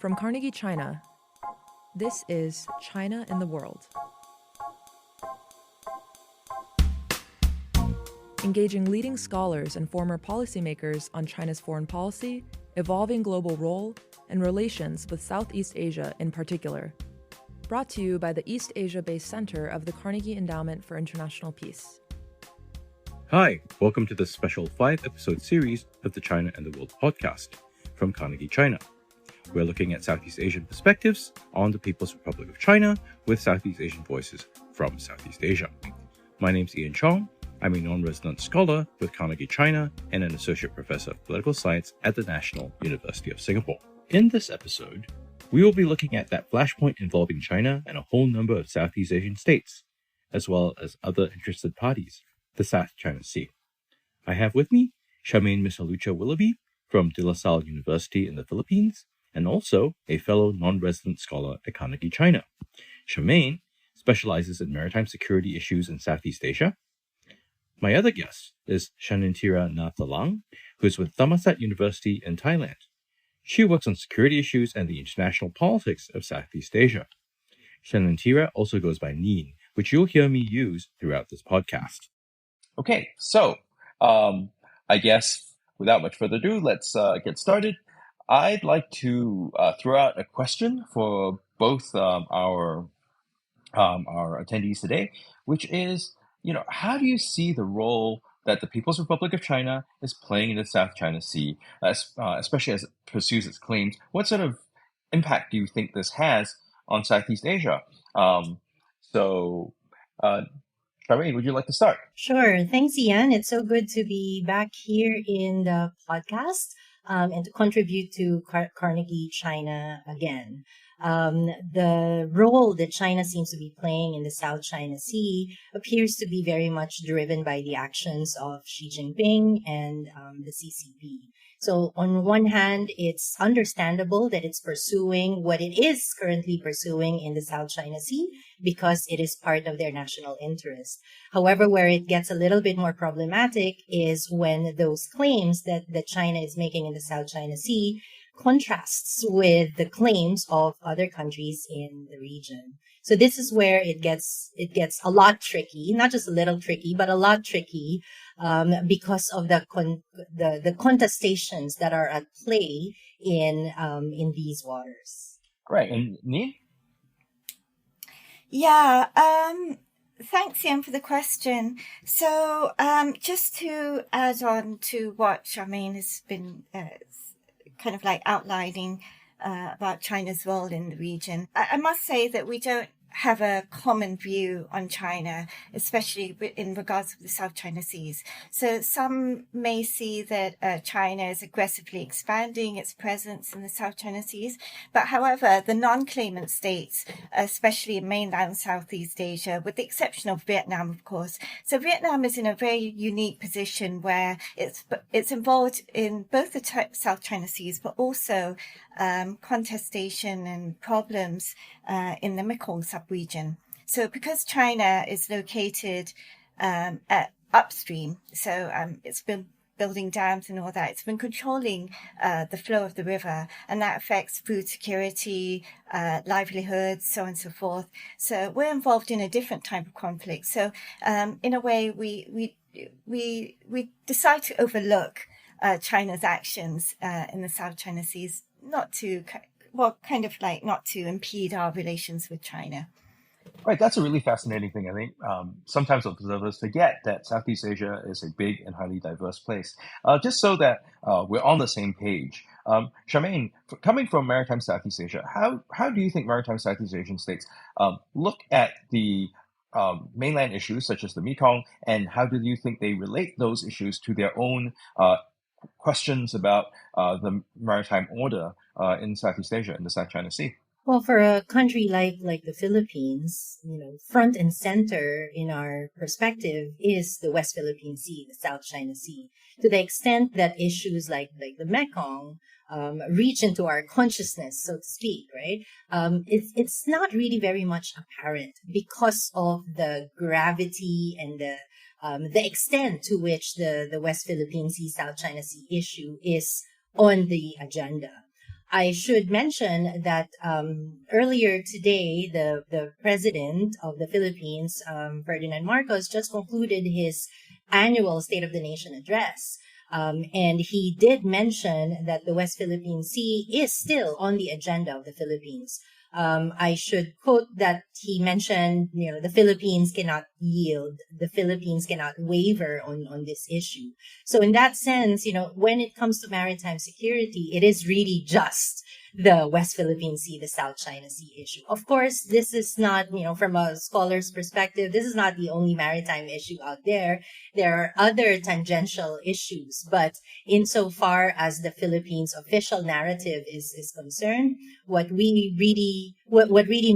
From Carnegie China, this is China in the World. Engaging leading scholars and former policymakers on China's foreign policy, evolving global role, and relations with Southeast Asia in particular. Brought to you by the East Asia-based Center of the Carnegie Endowment for International Peace. Hi, welcome to this special 5-episode series of the China and the World podcast from Carnegie China. We're looking at Southeast Asian perspectives on the People's Republic of China with Southeast Asian voices from Southeast Asia. My name's Ian Chong. I'm a non-resident scholar with Carnegie China and an associate professor of political science at the National University of Singapore. In this episode, we will be looking at that flashpoint involving China and a whole number of Southeast Asian states, as well as other interested parties, the South China Sea. I have with me Charmaine Willoughby from de la Salle University in the Philippines, and also a fellow non-resident scholar at Carnegie China. Charmaine specializes in maritime security issues in Southeast Asia. My other guest is Chanintira Thalang, who is with Thammasat University in Thailand. She works on security issues and the international politics of Southeast Asia. Chanintira also goes by Neen, which you'll hear me use throughout this podcast. Okay, so I guess without much further ado, let's get started. I'd like to throw out a question for both our attendees today, which is, how do you see the role that the People's Republic of China is playing in the South China Sea, especially as it pursues its claims? What sort of impact do you think this has on Southeast Asia? Charmaine, would you like to start? Sure. Thanks, Ian. It's so good to be back here in the podcast and to contribute to Carnegie China again. The role that China seems to be playing in the South China Sea appears to be very much driven by the actions of Xi Jinping and the CCP. So on one hand, it's understandable that it's pursuing what it is currently pursuing in the South China Sea because it is part of their national interest. However, where it gets a little bit more problematic is when those claims that China is making in the South China Sea contrasts with the claims of other countries in the region. So this is where it gets a lot tricky, not just a little tricky, but a lot tricky, because of the contestations that are at play in these waters. Great. And Neen? Yeah. Thanks, Ian, for the question. So, just to add on to what Charmaine has been kind of like outlining about China's role in the region, I must say that we don't have a common view on China, especially in regards to the South China Seas. So some may see that China is aggressively expanding its presence in the South China Seas. But however, the non-claimant states, especially in mainland Southeast Asia, with the exception of Vietnam, of course. So Vietnam is in a very unique position where it's involved in both the South China Seas, but also contestation and problems in the Mekong sub-region. So because China is located at upstream, so it's been building dams and all that, it's been controlling the flow of the river, and that affects food security, livelihoods, so on and so forth. So we're involved in a different type of conflict. So in a way, we decide to overlook China's actions in the South China Seas, not to impede our relations with China. Right, that's a really fascinating thing. I think sometimes observers forget that Southeast Asia is a big and highly diverse place. Just so that we're on the same page, Charmaine, coming from Maritime Southeast Asia, how do you think Maritime Southeast Asian states look at the mainland issues such as the Mekong, and how do you think they relate those issues to their own questions about the maritime order in Southeast Asia, in the South China Sea? Well, for a country like the Philippines, front and center in our perspective is the West Philippine Sea, the South China Sea. To the extent that issues like the Mekong reach into our consciousness, so to speak, right? It's not really very much apparent because of the gravity and the extent to which the West Philippine Sea, South China Sea issue is on the agenda. I should mention that earlier today, the president of the Philippines, Ferdinand Marcos, just concluded his annual State of the Nation address. And he did mention that the West Philippine Sea is still on the agenda of the Philippines. I should quote that he mentioned, the Philippines cannot yield. The Philippines cannot waver on this issue. So in that sense, when it comes to maritime security, it is really just the West Philippine Sea, the South China Sea issue. Of course, this is not, from a scholar's perspective, this is not the only maritime issue out there. There are other tangential issues, but insofar as the Philippines' official narrative is concerned, what really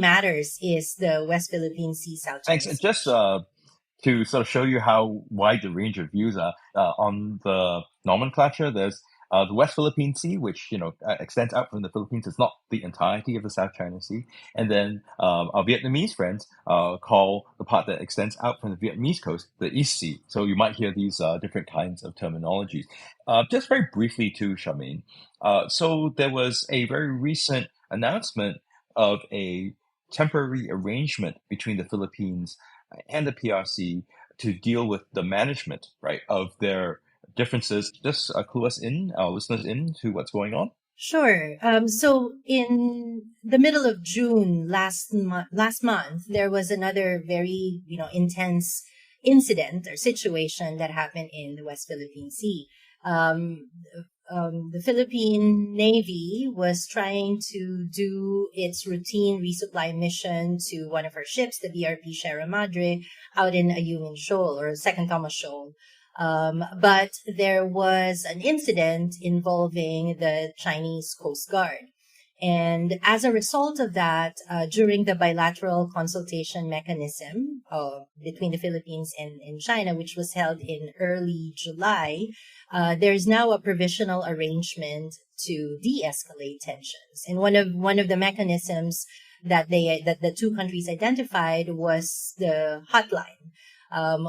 matters is the West Philippine Sea, South China Thanks. Sea. And just to sort of show you how wide the range of views are on the nomenclature, there's the West Philippine Sea, which extends out from the Philippines. It's not the entirety of the South China Sea. And then our Vietnamese friends call the part that extends out from the Vietnamese coast the East Sea. So you might hear these different kinds of terminologies. Just very briefly to Charmaine. So there was a very recent announcement of a temporary arrangement between the Philippines and the PRC to deal with the management, right, of their differences. Just clue us in, our listeners in, to what's going on. Sure. So in the middle of June last month, there was another very, intense incident or situation that happened in the West Philippine Sea. The Philippine Navy was trying to do its routine resupply mission to one of her ships, the BRP Sierra Madre, out in Ayungin Shoal or Second Thomas Shoal. But there was an incident involving the Chinese Coast Guard. And as a result of that, during the bilateral consultation mechanism between the Philippines and China, which was held in early July, there is now a provisional arrangement to de-escalate tensions. And one of the mechanisms that the two countries identified was the hotline,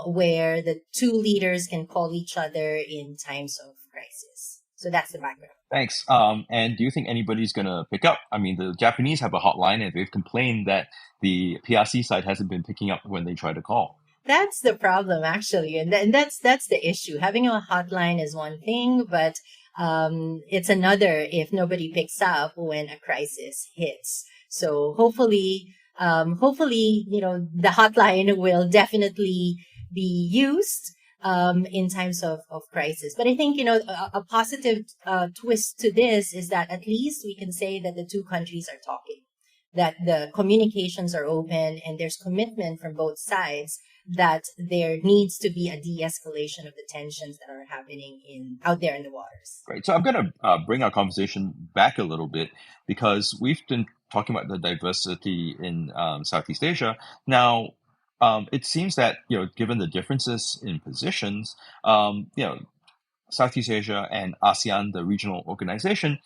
where the two leaders can call each other in times of crisis. So that's the background. Thanks. And do you think anybody's going to pick up? I mean, the Japanese have a hotline and they've complained that the PRC side hasn't been picking up when they try to call. That's the problem, actually. And that's the issue. Having a hotline is one thing, but it's another if nobody picks up when a crisis hits. So hopefully, the hotline will definitely be used in times of crisis. But I think, a positive twist to this is that at least we can say that the two countries are talking, that the communications are open and there's commitment from both sides that there needs to be a de-escalation of the tensions that are happening out there in the waters. Great. So I'm going to bring our conversation back a little bit because we've been talking about the diversity in Southeast Asia. Now, it seems that, given the differences in positions, Southeast Asia and ASEAN, the regional organization,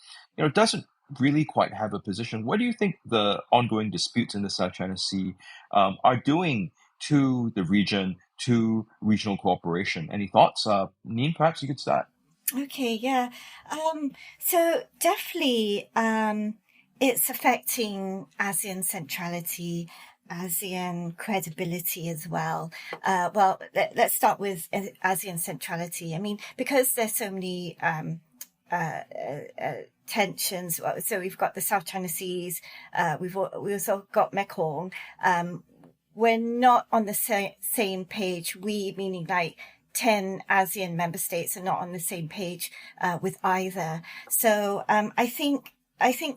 doesn't really quite have a position. What do you think the ongoing disputes in the South China Sea are doing to the region, to regional cooperation? Any thoughts? Neen, perhaps you could start. Okay, yeah. So definitely it's affecting ASEAN centrality, ASEAN credibility as well. Let's start with ASEAN centrality. I mean, because there's so many tensions. So we've got the South China Seas. We also got Mekong. We're not on the same page. We, meaning like 10 ASEAN member states, are not on the same page with either. So I think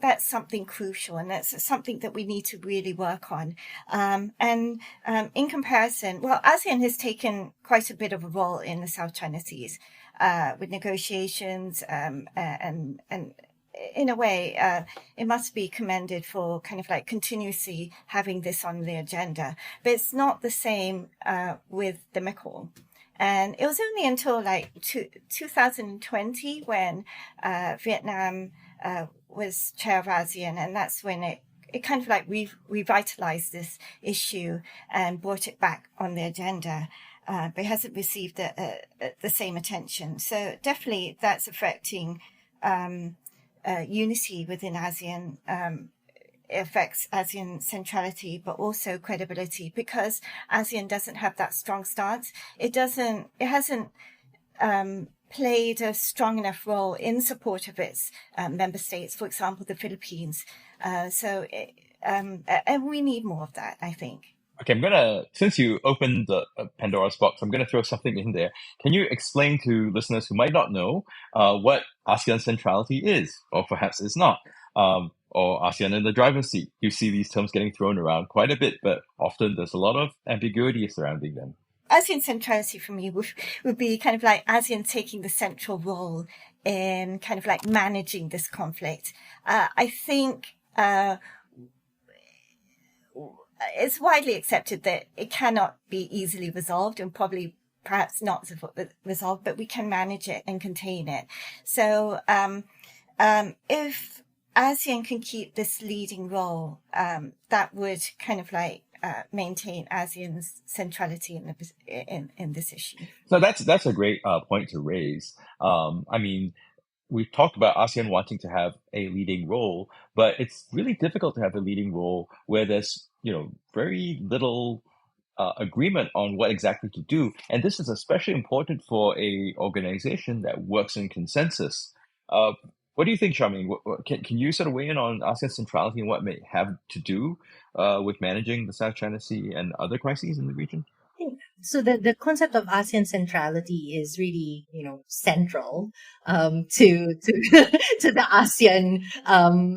that's something crucial, and that's something that we need to really work on. In comparison, ASEAN has taken quite a bit of a role in the South China Seas with negotiations, and in a way, it must be commended for kind of like continuously having this on the agenda. But it's not the same with the Mekong. And it was only until like 2020 when Vietnam was chair of ASEAN, and that's when it kind of like revitalized this issue and brought it back on the agenda. But it hasn't received the same attention. So definitely that's affecting unity within ASEAN affects ASEAN centrality, but also credibility, because ASEAN doesn't have that strong stance. It hasn't played a strong enough role in support of its member states, for example, the Philippines. And we need more of that, I think. Okay, since you opened the Pandora's box, I'm gonna throw something in there. Can you explain to listeners who might not know what ASEAN centrality is, or perhaps is not, or ASEAN in the driver's seat? You see these terms getting thrown around quite a bit, but often there's a lot of ambiguity surrounding them. ASEAN centrality for me would be kind of like ASEAN taking the central role in kind of like managing this conflict. I think it's widely accepted that it cannot be easily resolved, and probably perhaps not resolved, but we can manage it and contain it. So if ASEAN can keep this leading role, that would kind of like maintain ASEAN's centrality in this issue. So that's a great point to raise. I mean, we've talked about ASEAN wanting to have a leading role, but it's really difficult to have a leading role where there's very little agreement on what exactly to do. And this is especially important for a organization that works in consensus. What do you think, Charmaine? Can you sort of weigh in on ASEAN centrality and what may have to do with managing the South China Sea and other crises in the region? So the concept of ASEAN centrality is really, central to to the ASEAN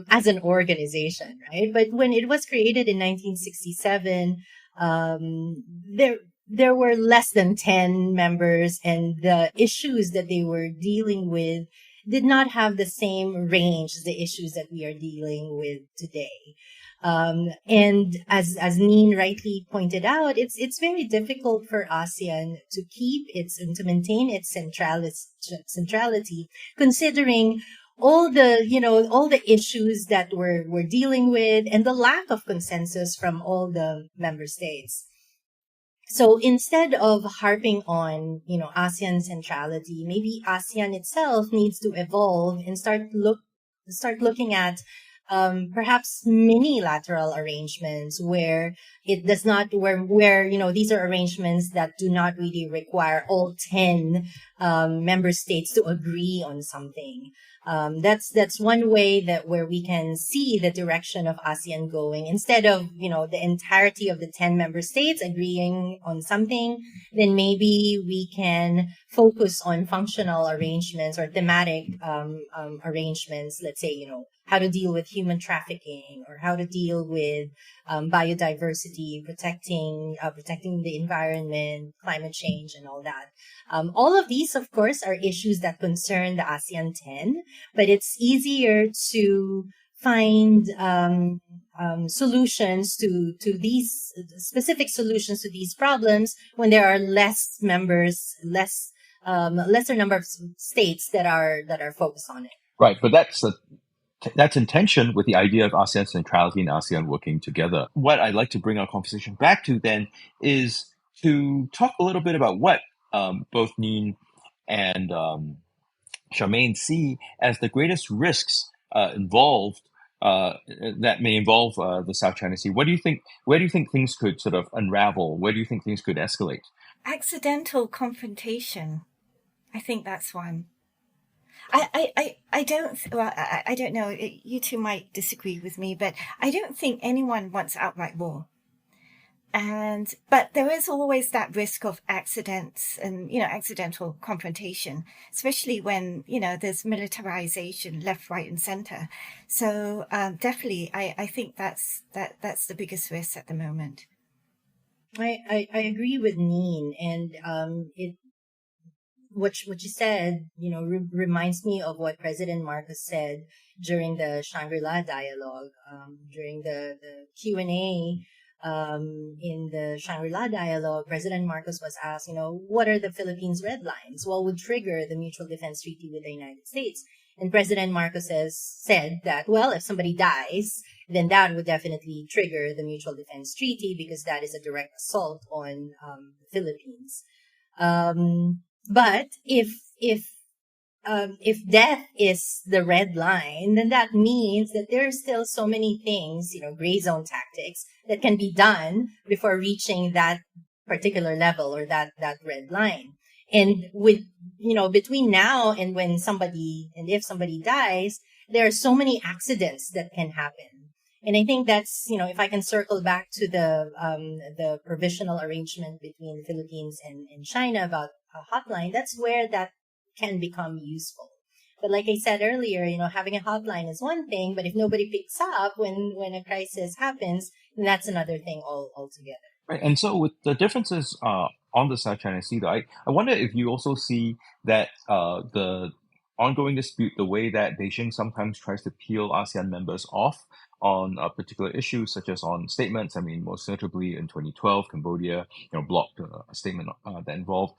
as an organization, right? But when it was created in 1967, there were less than 10 members, and the issues that they were dealing with did not have the same range as the issues that we are dealing with today. And as Neen rightly pointed out, it's very difficult for ASEAN to maintain its centrality, considering all the issues that we're dealing with and the lack of consensus from all the member states. So instead of harping on, ASEAN centrality, maybe ASEAN itself needs to evolve and start looking at perhaps mini-lateral arrangements where it does not, where these are arrangements that do not really require all 10 member states to agree on something. That's one way where we can see the direction of ASEAN going. Instead of, the entirety of the 10 member states agreeing on something, then maybe we can focus on functional arrangements or thematic arrangements. Let's say, how to deal with human trafficking, or how to deal with biodiversity, protecting the environment, climate change, and all that. All of these, of course, are issues that concern the ASEAN 10, but it's easier to find solutions to these specific solutions to these problems when there are lesser number of states that are focused on it. Right, but that's in tension with the idea of ASEAN centrality and ASEAN working together. What I'd like to bring our conversation back to then is to talk a little bit about what both Neen and Charmaine see as the greatest risks involved that may involve the South China Sea. Where do you think things could sort of unravel? Where do you think things could escalate? Accidental confrontation. I think that's one. I don't know, you two might disagree with me, but I don't think anyone wants outright war. But there is always that risk of accidents and, accidental confrontation, especially when, there's militarization left, right, and center. So, definitely, I think that's the biggest risk at the moment. I agree with Neen, and what you said, reminds me of what President Marcos said during the Shangri-La dialogue, during the Q&A. In the Shangri-La dialogue, President Marcos was asked, what are the Philippines' red lines? What would trigger the mutual defense treaty with the United States? And President Marcos said that, well, if somebody dies, then that would definitely trigger the mutual defense treaty because that is a direct assault on the Philippines. But if if death is the red line, then that means that there are still so many things, gray zone tactics that can be done before reaching that particular level or that red line. And with, between now and if somebody dies, there are so many accidents that can happen. And I think that's, if I can circle back to the provisional arrangement between the Philippines and China about a hotline, that's where that can become useful. But like I said earlier, having a hotline is one thing, but if nobody picks up when a crisis happens, then that's another thing altogether. Right. And so with the differences on the South China Sea, though, I wonder if you also see that the ongoing dispute, the way that Beijing sometimes tries to peel ASEAN members off on particular issues, such as on statements. I mean, most notably in 2012, Cambodia, blocked a statement that involved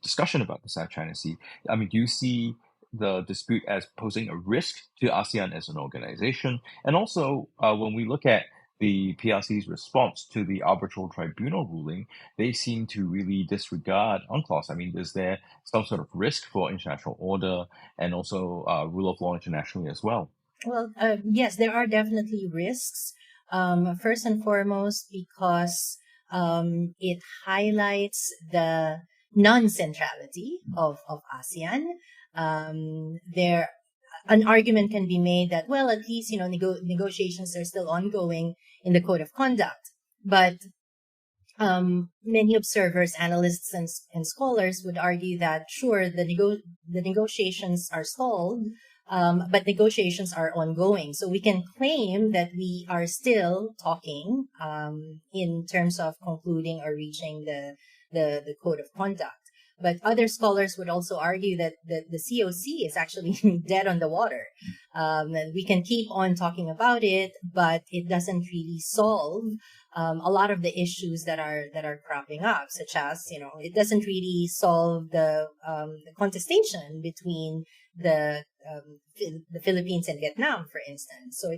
discussion about the South China Sea. I mean, do you see the dispute as posing a risk to ASEAN as an organization? And also, when we look at the PRC's response to the arbitral tribunal ruling, they seem to really disregard UNCLOS. I mean, is there some sort of risk for international order and also rule of law internationally as well? Well, yes, there are definitely risks. First and foremost, because it highlights the non-centrality of ASEAN. An argument can be made that, well, at least, negotiations are still ongoing in the Code of Conduct. But many observers, analysts, and scholars would argue that, sure, the negotiations are stalled, but negotiations are ongoing. So we can claim that we are still talking in terms of concluding or reaching the Code of Conduct. But other scholars would also argue that the COC is actually dead on the water. We can keep on talking about it, but it doesn't really solve a lot of the issues that are cropping up, such as, it doesn't really solve the contestation between the Philippines and Vietnam, for instance. So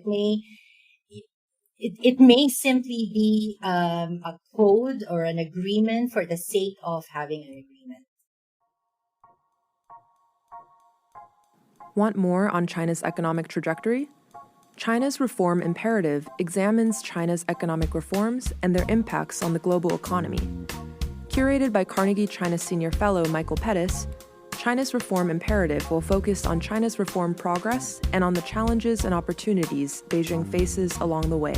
it may simply be a code or an agreement for the sake of having an agreement. Want more on China's economic trajectory? China's Reform Imperative examines China's economic reforms and their impacts on the global economy. Curated by Carnegie China Senior Fellow Michael Pettis, China's Reform Imperative will focus on China's reform progress and on the challenges and opportunities Beijing faces along the way.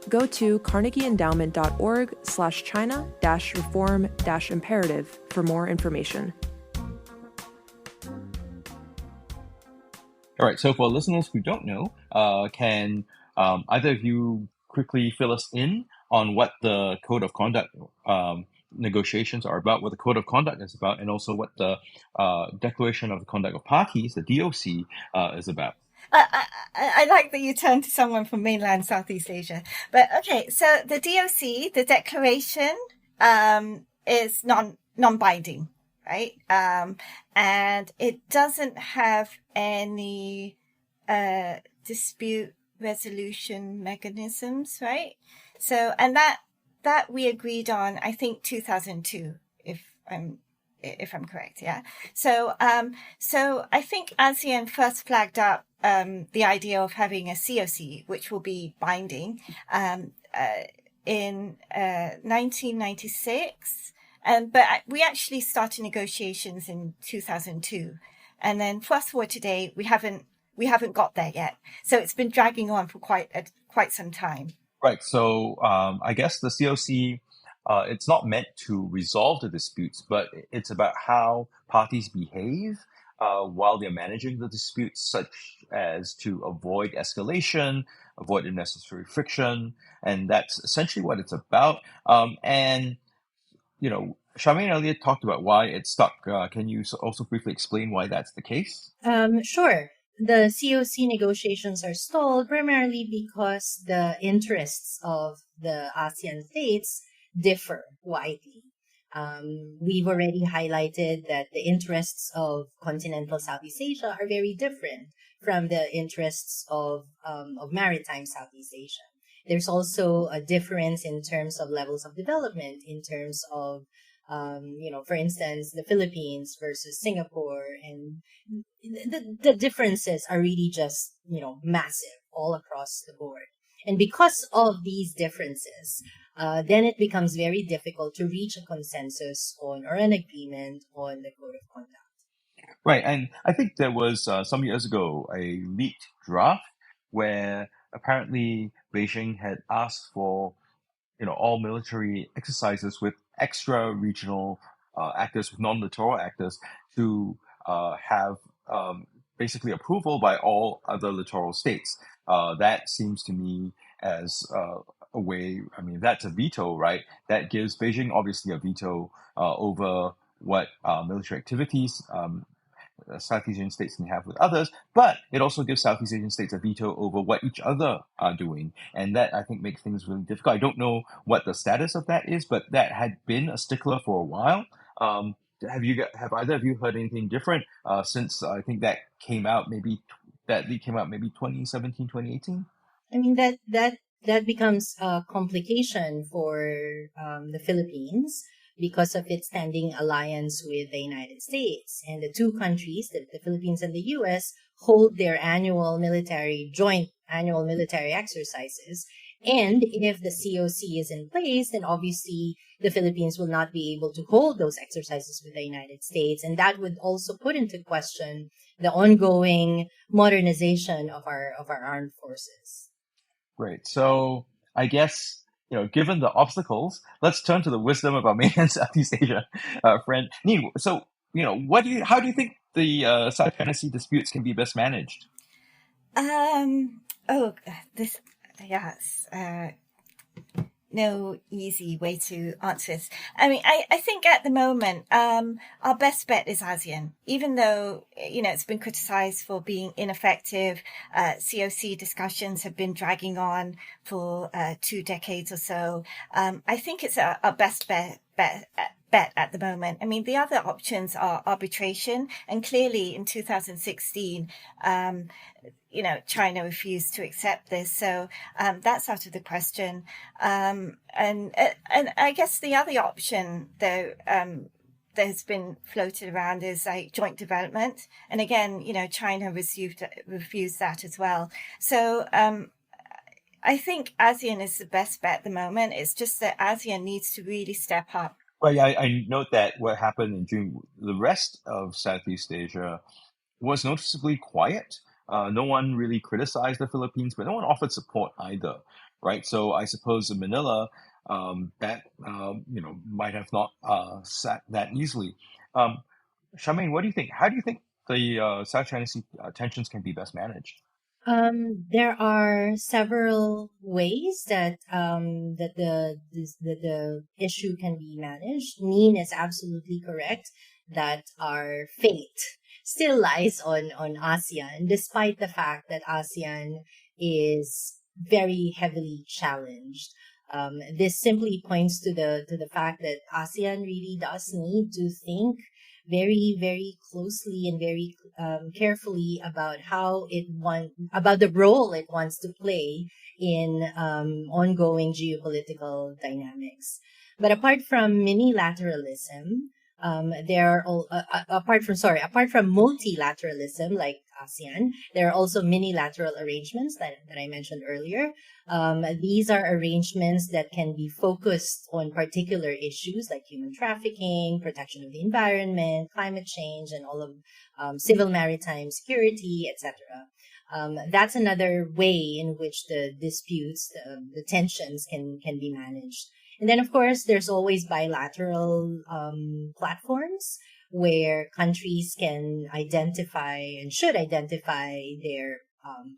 Go to carnegieendowment.org/China-reform-imperative for more information. All right, so for listeners who don't know, can either of you quickly fill us in on what the Code of Conduct negotiations are about, what the Code of Conduct is about, and also what the Declaration of the Conduct of Parties, the DOC, is about? I like that you turned to someone from mainland Southeast Asia. But okay, so the DOC, the declaration, is non-binding. Right? And it doesn't have any dispute resolution mechanisms, right? So, and that we agreed on, I think 2002, if I'm correct, yeah. So I think ASEAN first flagged up the idea of having a COC, which will be binding, in 1996. But we actually started negotiations in 2002, and then fast forward today, we haven't got there yet. So it's been dragging on for quite some time. Right. So I guess the COC, it's not meant to resolve the disputes, but it's about how parties behave while they're managing the disputes, such as to avoid escalation, avoid unnecessary friction, and that's essentially what it's about. And Charmaine earlier talked about why it's stuck. Can you also briefly explain why that's the case? Sure. The COC negotiations are stalled primarily because the interests of the ASEAN states differ widely. We've already highlighted that the interests of continental Southeast Asia are very different from the interests of maritime Southeast Asia. There's also a difference in terms of levels of development, in terms of For instance, the Philippines versus Singapore, and the differences are really just, massive all across the board. And because of these differences, then it becomes very difficult to reach a consensus on or an agreement on the code of conduct. Right, and I think there was some years ago a leaked draft where apparently Beijing had asked for all military exercises with extra regional actors, with non-littoral actors, to have basically approval by all other littoral states. That seems to me as a way, that's a veto, right? That gives Beijing obviously a veto over what military activities Southeast Asian states can have with others, but it also gives Southeast Asian states a veto over what each other are doing. And that, I think, makes things really difficult. I don't know what the status of that is, but that had been a stickler for a while. Have either of you heard anything different since I think that came out that leak came out maybe 2017, 2018? I mean, that becomes a complication for the Philippines because of its standing alliance with the United States. And the two countries, the Philippines and the U.S., hold their joint annual military exercises. And if the COC is in place, then obviously the Philippines will not be able to hold those exercises with the United States. And that would also put into question the ongoing modernization of our armed forces. Great. So I guess, given the obstacles, let's turn to the wisdom of our mainland Southeast Asia friend. Neen, so, how do you think the South China Sea disputes can be best managed? No easy way to answer this. I think at the moment, our best bet is ASEAN, even though, it's been criticized for being ineffective. COC discussions have been dragging on for 2 decades or so. I think it's our best bet at the moment. The other options are arbitration, and clearly in 2016, China refused to accept this, so that's out of the question. And I guess the other option, though, that has been floated around is like joint development, and again, China refused that as well. So I think ASEAN is the best bet at the moment. It's just that ASEAN needs to really step up. Well, yeah, I note that what happened in June, the rest of Southeast Asia was noticeably quiet. No one really criticized the Philippines, but no one offered support either, right? So I suppose in Manila, that might have not sat that easily. Charmaine, what do you think? How do you think the South China Sea tensions can be best managed? There are several ways that the issue can be managed. Neen is absolutely correct that our fate still lies on ASEAN, despite the fact that ASEAN is very heavily challenged. This simply points to the fact that ASEAN really does need to think very, very closely and very carefully about about the role it wants to play in ongoing geopolitical dynamics. But apart from minilateralism, apart from multilateralism like ASEAN, there are also minilateral arrangements that I mentioned earlier. These are arrangements that can be focused on particular issues like human trafficking, protection of the environment, climate change, and all of civil maritime security, etc. That's another way in which the disputes, the tensions can be managed. And then, of course, there's always bilateral platforms where countries can identify and should identify their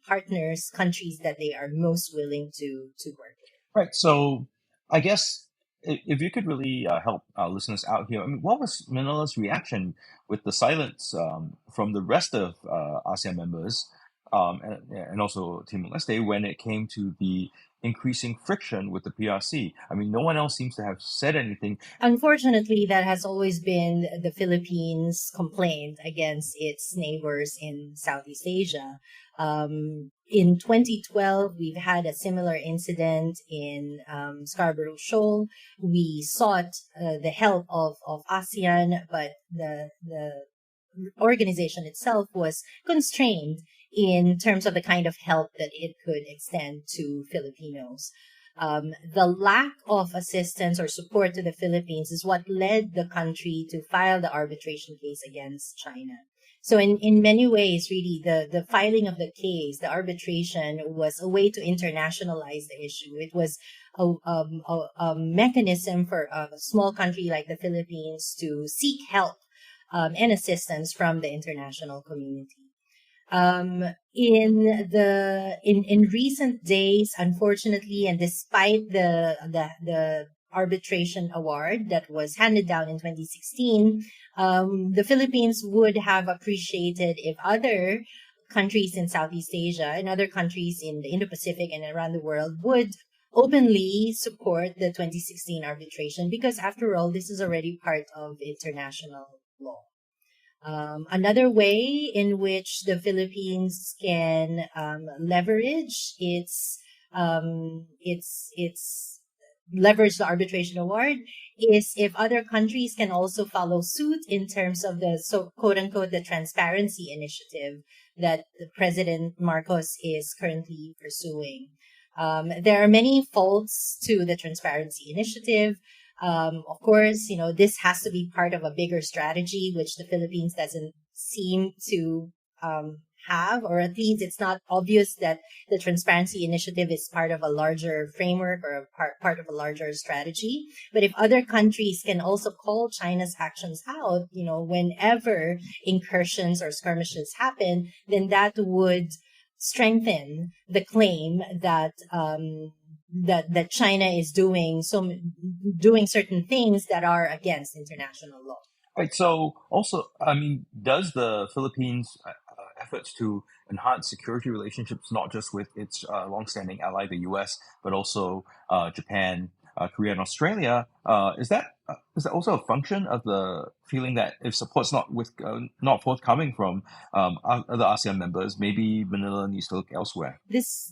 partners, countries that they are most willing to work with. Right. So I guess if you could really help our listeners out here, what was Manila's reaction with the silence from the rest of ASEAN members and also Timor-Leste when it came to the increasing friction with the PRC. I mean, no one else seems to have said anything. Unfortunately, that has always been the Philippines' complaint against its neighbors in Southeast Asia. In 2012, we've had a similar incident in Scarborough Shoal. We sought the help of ASEAN, but the organization itself was constrained in terms of the kind of help that it could extend to Filipinos. The lack of assistance or support to the Philippines is what led the country to file the arbitration case against China. So in many ways, really, the filing of the case, the arbitration, was a way to internationalize the issue. It was a mechanism for a small country like the Philippines to seek help and assistance from the international community. In recent days, unfortunately, and despite the arbitration award that was handed down in 2016, the Philippines would have appreciated if other countries in Southeast Asia and other countries in the Indo-Pacific and around the world would openly support the 2016 arbitration, because after all, this is already part of international law. Another way in which the Philippines can leverage its leverage the arbitration award is if other countries can also follow suit in terms of the quote unquote the transparency initiative that President Marcos is currently pursuing. There are many faults to the transparency initiative. Of course, this has to be part of a bigger strategy, which the Philippines doesn't seem to have, or at least it's not obvious that the transparency initiative is part of a larger framework or part of a larger strategy. But if other countries can also call China's actions out, whenever incursions or skirmishes happen, then that would strengthen the claim that that China is doing certain things that are against international law. Right. So also, I mean, does the Philippines' efforts to enhance security relationships, not just with its longstanding ally, the U.S., but also Japan, Korea, and Australia, is that also a function of the feeling that if support's not forthcoming from other ASEAN members, maybe Manila needs to look elsewhere? This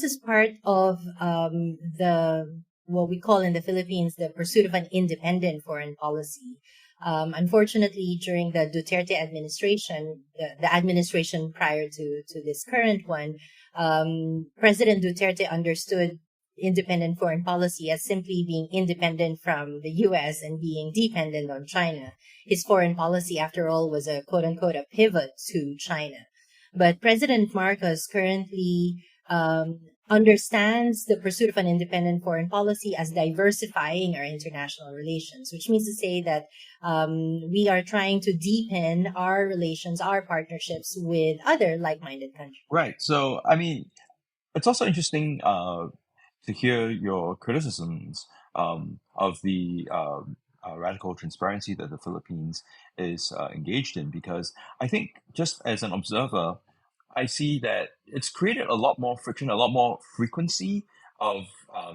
is part of what we call in the Philippines the pursuit of an independent foreign policy. Unfortunately, during the Duterte administration, the administration prior to this current one, President Duterte understood independent foreign policy as simply being independent from the U.S. and being dependent on China. His foreign policy, after all, was a quote-unquote a pivot to China. But President Marcos currently understands the pursuit of an independent foreign policy as diversifying our international relations, which means to say that we are trying to deepen our relations, our partnerships with other like-minded countries. Right. So, I mean, it's also interesting to hear your criticisms of the radical transparency that the Philippines is engaged in, because I think just as an observer, I see that it's created a lot more friction, a lot more frequency of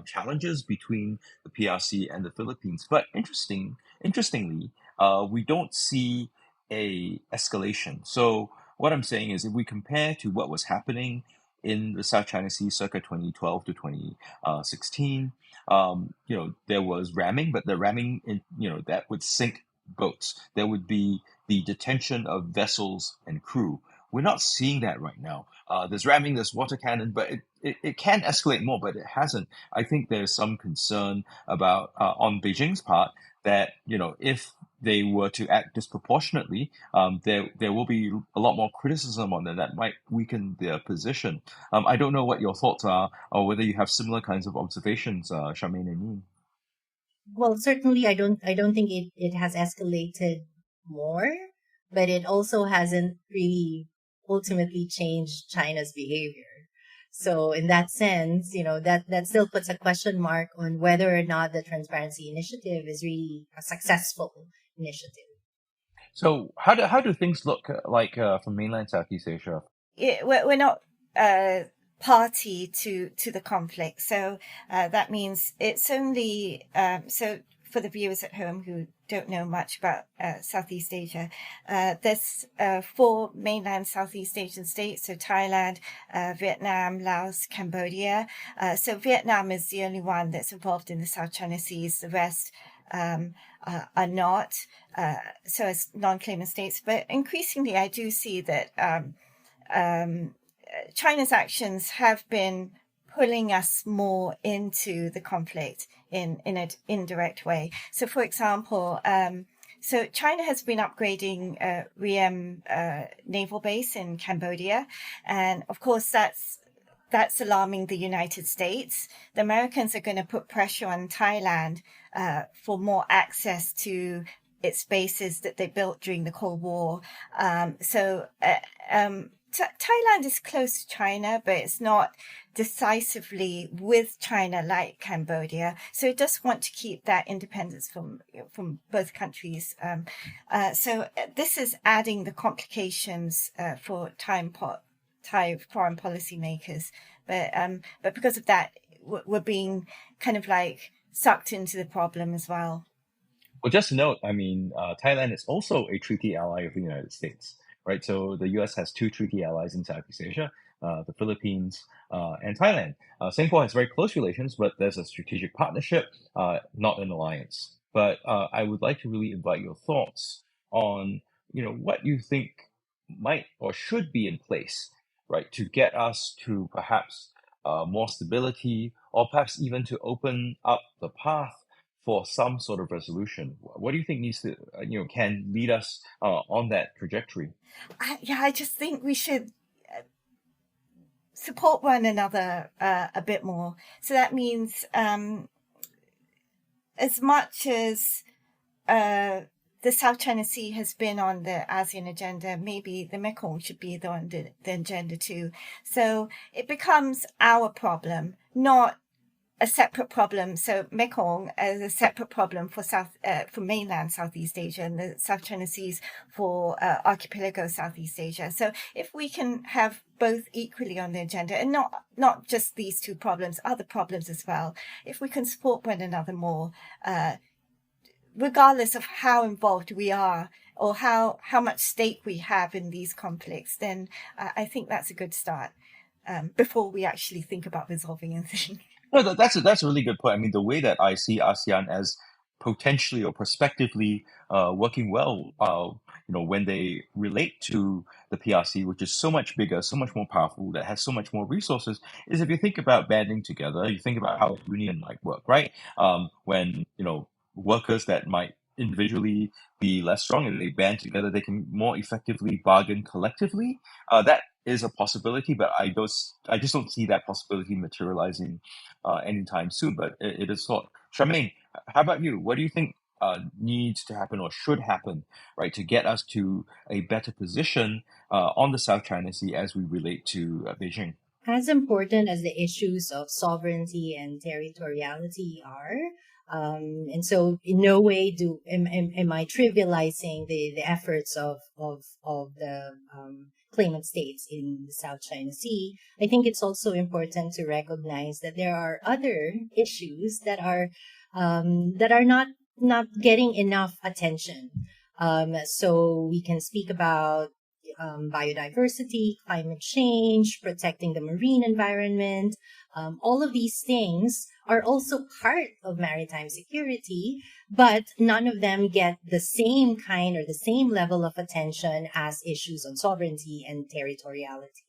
challenges between the PRC and the Philippines. But interestingly, we don't see a escalation. So what I'm saying is, if we compare to what was happening in the South China Sea circa 2012 to 2016, there was ramming, but the ramming, that would sink boats. There would be the detention of vessels and crew. We're not seeing that right now. There's ramming, there's water cannon, but it can escalate more, but it hasn't. I think there's some concern about, on Beijing's part, that, if they were to act disproportionately, there will be a lot more criticism on them that might weaken their position. I don't know what your thoughts are, or whether you have similar kinds of observations, Charmaine and Neen. Well, certainly I don't think it has escalated more, but it also hasn't really ultimately changed China's behavior. So in that sense, that still puts a question mark on whether or not the transparency initiative is really a successful initiative. So how do things look like from mainland Southeast Asia? we're not party to the conflict. So that means it's only so for the viewers at home who don't know much about Southeast Asia, there's 4 mainland Southeast Asian states, so Thailand, Vietnam, Laos, Cambodia. So Vietnam is the only one that's involved in the South China Seas. The rest are not, so as non-claimant states. But increasingly, I do see that China's actions have been pulling us more into the conflict in an indirect way. So, for example, so China has been upgrading Riem naval base in Cambodia, and of course that's alarming the United States. The Americans are going to put pressure on Thailand for more access to its bases that they built during the Cold War. Thailand is close to China, but it's not decisively with China like Cambodia. So it does want to keep that independence from both countries. So this is adding the complications for Thai foreign policy makers. But because of that, we're being kind of like sucked into the problem as well. Well, just to note, I mean, Thailand is also a treaty ally of the United States, right? So the U.S. has 2 treaty allies in Southeast Asia, the Philippines and Thailand. Singapore has very close relations, but there's a strategic partnership, not an alliance. But I would like to really invite your thoughts on, what you think might or should be in place, right, to get us to perhaps more stability, or perhaps even to open up the path for some sort of resolution. What do you think needs to, can lead us on that trajectory? I just think we should support one another a bit more. So that means as much as the South China Sea has been on the ASEAN agenda, maybe the Mekong should be on the agenda too. So it becomes our problem, not a separate problem. So Mekong as a separate problem for mainland Southeast Asia, and the South China Seas for archipelago Southeast Asia. So if we can have both equally on the agenda, and not just these 2 problems, other problems as well, if we can support one another more, regardless of how involved we are or how much stake we have in these conflicts, then I think that's a good start before we actually think about resolving anything. No, that's a really good point. I mean, the way that I see ASEAN as potentially or prospectively working well, when they relate to the PRC, which is so much bigger, so much more powerful, that has so much more resources, is if you think about banding together, you think about how a union might work, right? When, workers that might individually be less strong and they band together, they can more effectively bargain collectively. That is a possibility, but I just don't see that possibility materializing anytime soon. But it is thought. Charmaine, how about you? What do you think needs to happen or should happen, right, to get us to a better position on the South China Sea as we relate to Beijing? As important as the issues of sovereignty and territoriality are, and so in no way am I trivializing the efforts of the claimant states in the South China Sea. I think it's also important to recognize that there are other issues that are not getting enough attention. So we can speak about biodiversity, climate change, protecting the marine environment. All of these things are also part of maritime security, but none of them get the same kind or the same level of attention as issues on sovereignty and territoriality.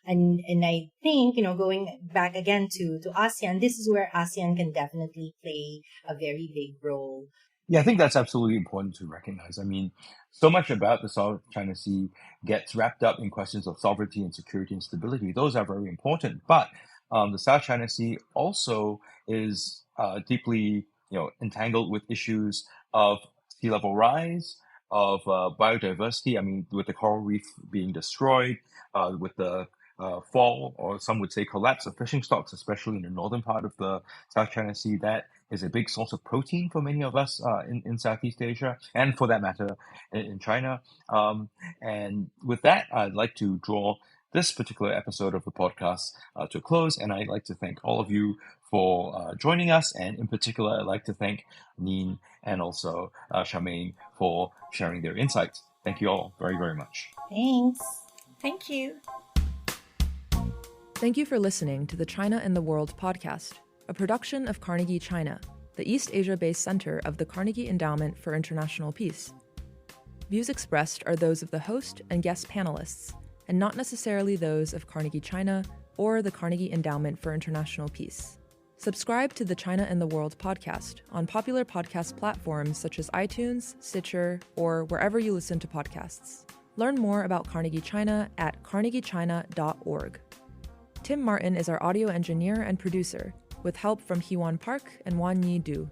And I think, going back again to ASEAN, this is where ASEAN can definitely play a very big role. Yeah, I think that's absolutely important to recognize. I mean, so much about the South China Sea gets wrapped up in questions of sovereignty and security and stability. Those are very important. But the South China Sea also is deeply, entangled with issues of sea level rise, of biodiversity. I mean, with the coral reef being destroyed, with the fall, or some would say collapse of fishing stocks, especially in the northern part of the South China Sea, that is a big source of protein for many of us in Southeast Asia, and for that matter, in China. And with that, I'd like to draw this particular episode of the podcast to a close, and I'd like to thank all of you for joining us, and in particular, I'd like to thank Neen and also Charmaine for sharing their insights. Thank you all very, very much. Thanks. Thank you. Thank you for listening to the China and the World podcast, a production of Carnegie China, the East Asia-based center of the Carnegie Endowment for International Peace. Views expressed are those of the host and guest panelists, and not necessarily those of Carnegie China or the Carnegie Endowment for International Peace. Subscribe to the China and the World podcast on popular podcast platforms such as iTunes, Stitcher, or wherever you listen to podcasts. Learn more about Carnegie China at carnegiechina.org. Tim Martin is our audio engineer and producer, with help from Heewon Park and Wan Yi Du.